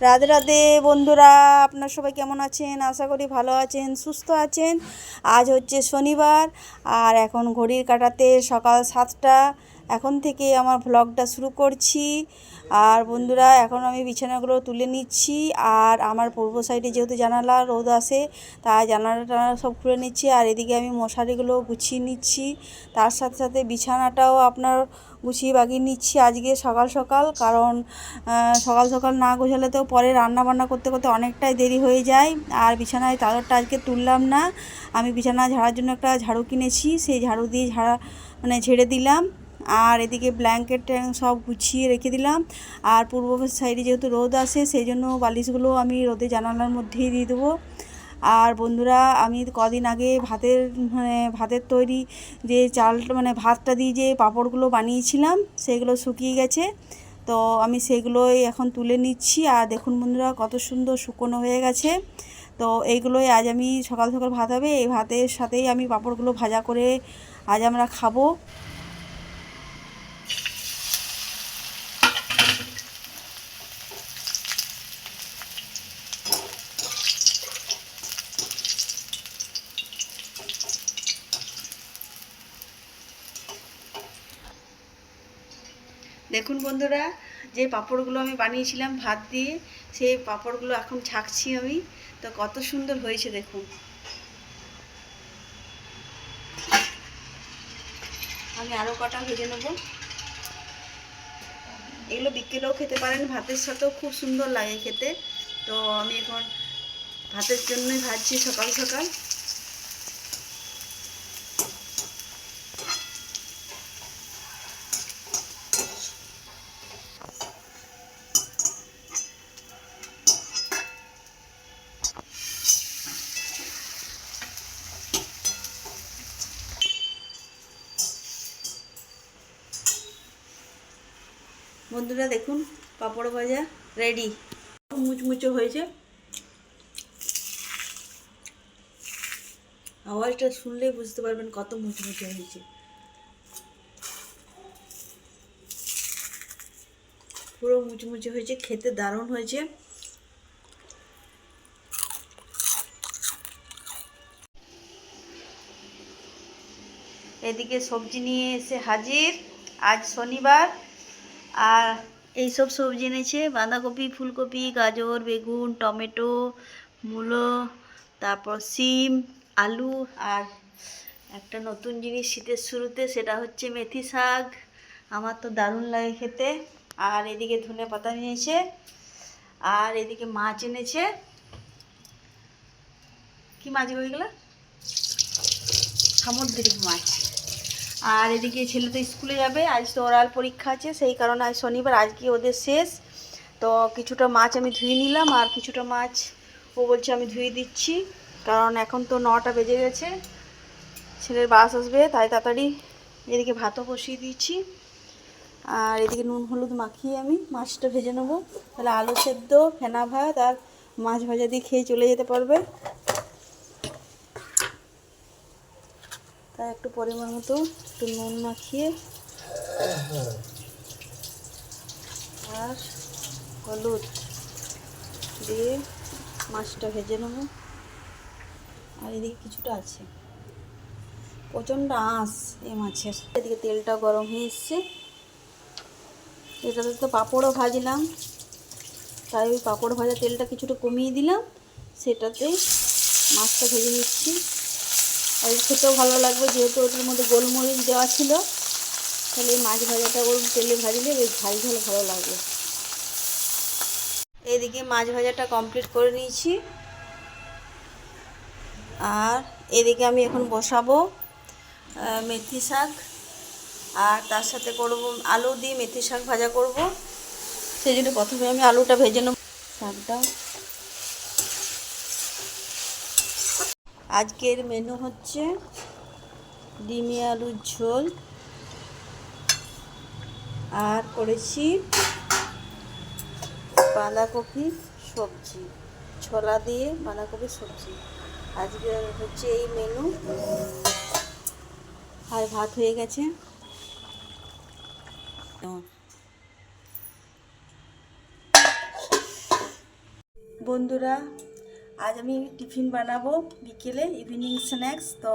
রাধে রাধে বন্ধুরা, আপনার সবাই কেমন আছেন? আশা করি ভালো আছেন, সুস্থ আছেন। আজ হচ্ছে শনিবার আর এখন ঘড়ির কাঁটাতে সকাল 7টা। এখন থেকে আমার ভ্লগটা শুরু করছি। আর বন্ধুরা, এখন আমি বিছানাগুলো তুলে নিচ্ছি। আর আমার পূর্ব সাইডে যেহেতু জানালা, রোদ আসে, তাই জানালাটা সব খুলে নিচ্ছি। আর এদিকে আমি মশারিগুলো গুছিয়ে নিচ্ছি। তার সাথে সাথে বিছানাটাও আপনার গুছিয়ে বাগিয়ে নিচ্ছি আজকে সকাল সকাল। কারণ সকাল সকাল না গোছালে তো পরে রান্না বান্না করতে করতে অনেকটাই দেরি হয়ে যায়। আর বিছানায় চাদরটা আজকে তুললাম না। আমি বিছানা ঝাড়ার জন্য একটা ঝাড়ু কিনেছি, সেই ঝাড়ু দিয়ে ঝেড়ে দিলাম। আর এদিকে ব্ল্যাঙ্কেট সব গুছিয়ে রেখে দিলাম। আর পূর্ব সাইডে যেহেতু রোদ আসে, সেই জন্য বালিশগুলো আমি রোদে জানালার মধ্যেই দিয়ে দেবো। আর বন্ধুরা, আমি কদিন আগে ভাতের তৈরি যে চাল ভাতটা দিয়ে যে পাঁপড়গুলো বানিয়েছিলাম, সেগুলো শুকিয়ে গেছে। তো আমি সেগুলোই এখন তুলে নিচ্ছি। আর দেখুন বন্ধুরা, কত সুন্দর শুকনো হয়ে গেছে। তো এইগুলোই আজ আমি সকাল সকাল ভাত হবে, এই ভাতের সাথেই আমি পাঁপড়গুলো ভাজা করে আজ আমরা খাবো। দেখুন বন্ধুরা, যে পাঁপড়গুলো আমি বানিয়েছিলাম ভাত দিয়ে, সেই পাঁপড়গুলো এখন ছাঁকছি আমি। তো কত সুন্দর হয়েছে দেখুন। আমি আরও কটা ভেজে নেব। এগুলো বিকেলেও খেতে পারেন, ভাতের সাথেও খুব সুন্দর লাগে খেতে। তো আমি এখন ভাতের জন্যই ভাজছি সকাল সকাল। বন্ধুরা দেখুন, পাঁপড় ভাজা রেডি। মুচমুচো হয়েছে। আওয়াজটা শুনলেই বুঝতে পারবেন কত মুচমুচে হয়েছে। পুরো মুচমুচে হয়েছে, খেতে দারুণ হয়েছে। এদিকে সবজি নিয়ে এসে হাজির। আজ শনিবার। আর এই সব সবজি এনেছে: বাঁধাকপি, ফুলকপি, গাজর, বেগুন, টমেটো, মূলো, তারপর সিম, আলু। আর একটা নতুন জিনিস শীতের শুরুতে, সেটা হচ্ছে মেথি শাক। আমার তো দারুণ লাগে খেতে। আর এদিকে ধনে পাতা নিয়েছে। আর এদিকে মাছ এনেছে। কি মাছ ওইগুলো? সামুদ্রিক মাছ। আর এদিকে ছেলে তো স্কুলে যাবে, আজ তো ওরাল পরীক্ষা আছে, সেই কারণে আজ শনিবার, আজকে ওদের শেষ। তো কিছুটা মাছ আমি ধুয়ে নিলাম, আর কিছুটা মাছ ও বলছে আমি ধুয়ে দিচ্ছি। কারণ এখন তো 9টা বেজে গেছে, ছেলের বাস আসবে, তাই তাড়াতাড়ি এদিকে ভাতও বসিয়ে দিচ্ছি। আর এদিকে নুন হলুদ মাখিয়ে আমি মাছটা ভেজে নেবো। তাহলে আলু সেদ্ধ, ফেনা ভাত আর মাছ ভাজা দিয়ে খেয়ে চলে যেতে পারবে। তাই একটু পরিমাণ মতো একটু নুন মাখিয়ে আর হলুদ দিয়ে মাছটা ভেজে নেব। আর এদিকে কিছুটা আছে, প্রচণ্ড আঁশ এই মাছের। এদিকে তেলটা গরম হয়ে এসছে। এটাতে তো পাঁপড়ও ভাজলাম, তাই ওই পাঁপড় ভাজা তেলটা কিছুটা কমিয়ে দিলাম, সেটাতে মাছটা ভেজে নিচ্ছি। আর খেতেও ভালো লাগবে, যেহেতু ওটার মধ্যে গোলমরিচ দেওয়া ছিল। তাহলে এই মাছ ভাজাটা ওর তেলে ভাজলে বেশ ঝাল ঝাল ভালো লাগবে। এদিকে মাছ ভাজাটা কমপ্লিট করে নিয়েছি। আর এদিকে আমি এখন বসাবো মেথি শাক। আর তার সাথে করব আলু দিয়ে মেথি শাক ভাজা করব। সেই জন্য প্রথমে আমি আলুটা ভেজে নেব। শাকটা আজকের মেনু হচ্ছে ডিমি আলুর ঝোল। আর করেছি বাঁধাকপি সবজি, ছোলা দিয়ে বাঁধাকপি সবজি। আজকে হচ্ছে এই মেনু। আর ভাত হয়ে গেছে। বন্ধুরা, আজ আমি টিফিন বানাবো বিকেলে ইভিনিং স্ন্যাক্স। তো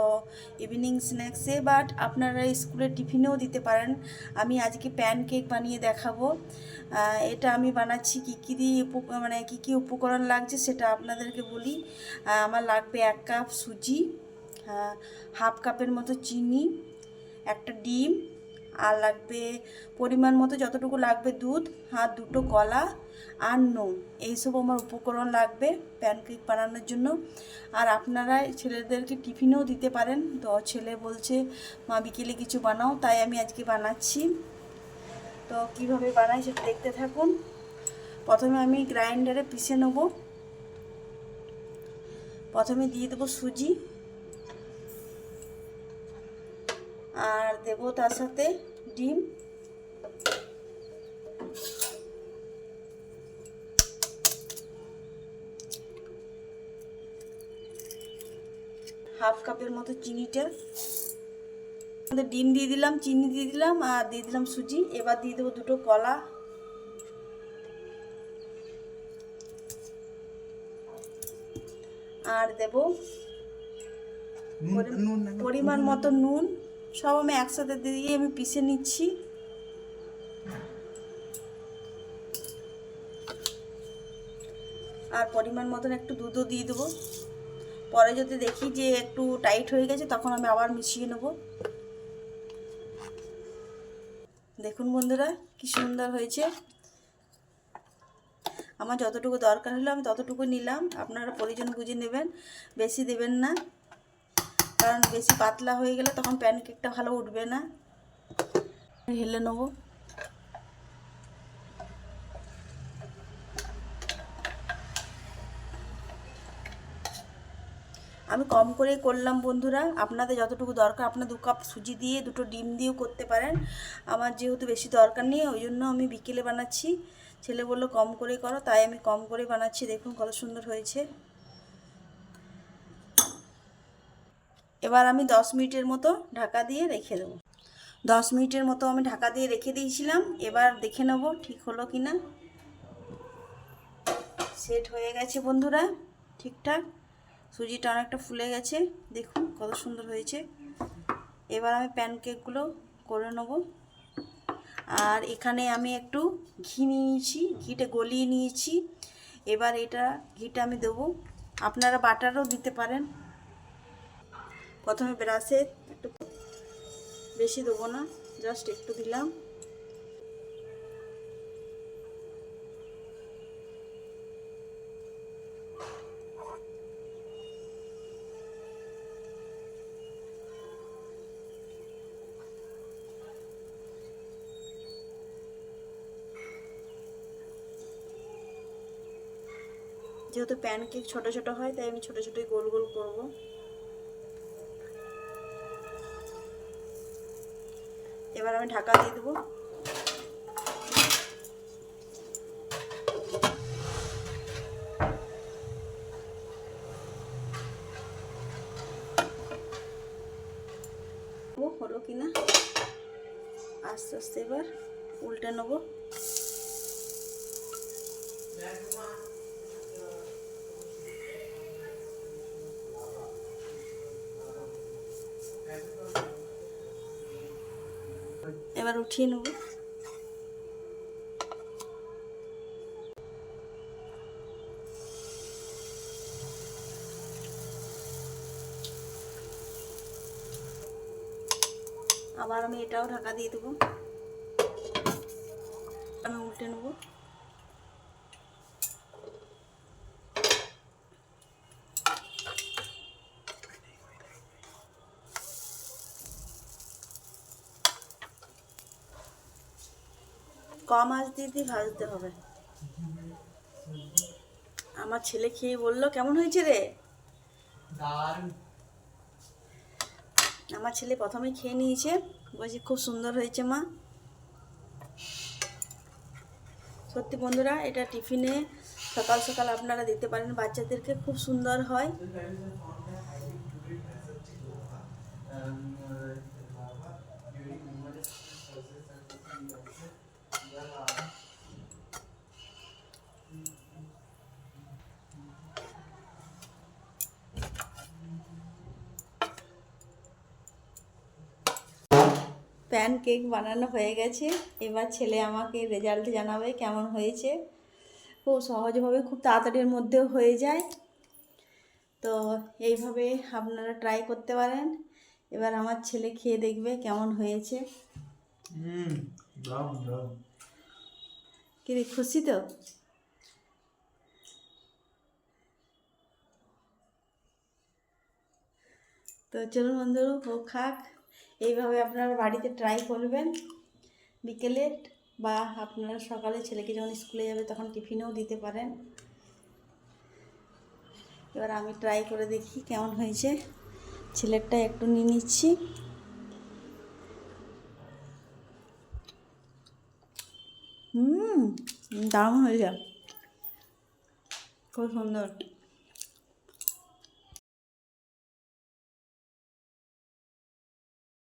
ইভিনিং স্ন্যাক্সে বাট আপনারা স্কুলের টিফিনেও দিতে পারেন। আমি আজকে প্যানকেক বানিয়ে দেখাবো। এটা আমি বানাচ্ছি কী কী দিয়ে মানে কী কী উপকরণ লাগছে সেটা আপনাদেরকে বলি। আমার লাগবে 1 কাপ সুজি, হাফ কাপের মতো চিনি, একটা ডিম, আর লাগবে পরিমাণ মতো যতটুকু লাগবে দুধ, আর 2টো কলা আর নুন। এইসব আমার উপকরণ লাগবে প্যানকেক বানানোর জন্য। আর আপনারা ছেলেদেরকে টিফিনেও দিতে পারেন। তো ছেলে বলছে মা বিকেলে কিছু বানাও, তাই আমি আজকে বানাচ্ছি। তো কিভাবে বানাই সেটা দেখতে থাকুন। প্রথমে আমি গ্রাইন্ডারে পিষে নেব। প্রথমে দিয়ে দেবো সুজি, আর দেবো তার সাথে ডিম, হাফ কাপের মতো চিনিটা, ডিম দিয়ে দিলাম, চিনি দিয়ে দিলাম, আর দিয়ে দিলাম সুজি। এবার দিয়ে দেবো 2টো কলা, আর দেব পরিমাণ মতো নুন। সব আমি একসাথে দিয়ে আমি পিষে নিচ্ছি। আর পরিমাণ মতন একটু দুধও দিয়ে দেবো। পরে যদি দেখি যে একটু টাইট হয়ে গেছে তখন আমি আবার মিশিয়ে নেব। দেখুন বন্ধুরা কি সুন্দর হয়েছে। আমার যতটুকু দরকার হলো আমি ততটুকু নিলাম। আপনারা প্রয়োজন বুঝে নেবেন, বেশি দেবেন না, কারণ বেশি পাতলা হয়ে গেলে তখন প্যানকেকটা ভালো উঠবে না। ঢেলে নেব। আমি কম করেই করলাম বন্ধুরা। আপনাদের যতটুকু দরকার, আপনার 2 কাপ সুজি দিয়ে 2টো ডিম দিয়েও করতে পারেন। আমার যেহেতু বেশি দরকার নেই ওই জন্য আমি বিকেলে বানাচ্ছি। ছেলে বললো কম করে করো, তাই আমি কম করে বানাচ্ছি। দেখুন কত সুন্দর হয়েছে। এবার আমি 10 মিনিটের মতো ঢাকা দিয়ে রেখে দেবো। 10 মিনিটের মতো আমি ঢাকা দিয়ে রেখে দিয়েছিলাম। এবার দেখে নেব ঠিক হলো কি না। সেট হয়ে গেছে বন্ধুরা ঠিকঠাক। সুজিটা অনেকটা ফুলে গেছে, দেখুন কত সুন্দর হয়েছে। এবার আমি প্যানকেকগুলো করে নেব। আর এখানে আমি একটু ঘি নিয়েছি, ঘিটা গলিয়ে নিয়েছি। এবার ঘিটা আমি দেবো। আপনারা বাটারও দিতে পারেন। প্রথমে ব্রাশে একটু, বেশি দেবো না, জাস্ট একটু দিলাম। যেহেতু প্যানকেক ছোট ছোট হয় তাই আমি ছোট ছোটই গোল গোল করব। এবার আমি ঢাকা দিয়ে দেবো। হলো কিনা আস্তে আস্তে এবার উল্টে নেব। এবার উঠিয়ে নেব। আবার আমি এটাও ঢাকা দিয়ে দেবো। আমি উল্টে নেব। কম আঁচ দিয়ে ভাজতে হবে। আমার ছেলে খেয়ে বলল কেমন হয়েছে রে। আমার ছেলে প্রথমে খেয়ে নিয়েছে, বলছি খুব সুন্দর হয়েছে মা। সত্যি বন্ধুরা এটা টিফিনে সকাল সকাল আপনারা দিতে পারেন বাচ্চাদেরকে, খুব সুন্দর হয়। প্যান কেক বানানো হয়ে গেছে। এবার ছেলে আমাকে রেজাল্ট জানাবে কেমন হয়েছে। খুব সহজভাবে, খুব তাড়াতাড়ির মধ্যেও হয়ে যায়। তো এইভাবে আপনারা ট্রাই করতে পারেন। এবার আমার ছেলে খেয়ে দেখবে কেমন হয়েছে। কি রে, খুশি তো? তো চলুন বন্ধুরা, ও খাক। এইভাবে আপনারা বাড়িতে ট্রাই করবেন বিকেলে, বা আপনারা সকালে ছেলেকে যখন স্কুলে যাবে তখন টিফিনেও দিতে পারেন। এবার আমি ট্রাই করে দেখি কেমন হয়েছে। ছেলেরটা একটু নিয়ে নিচ্ছি। দারুণ হয়েছে, খুব সুন্দর।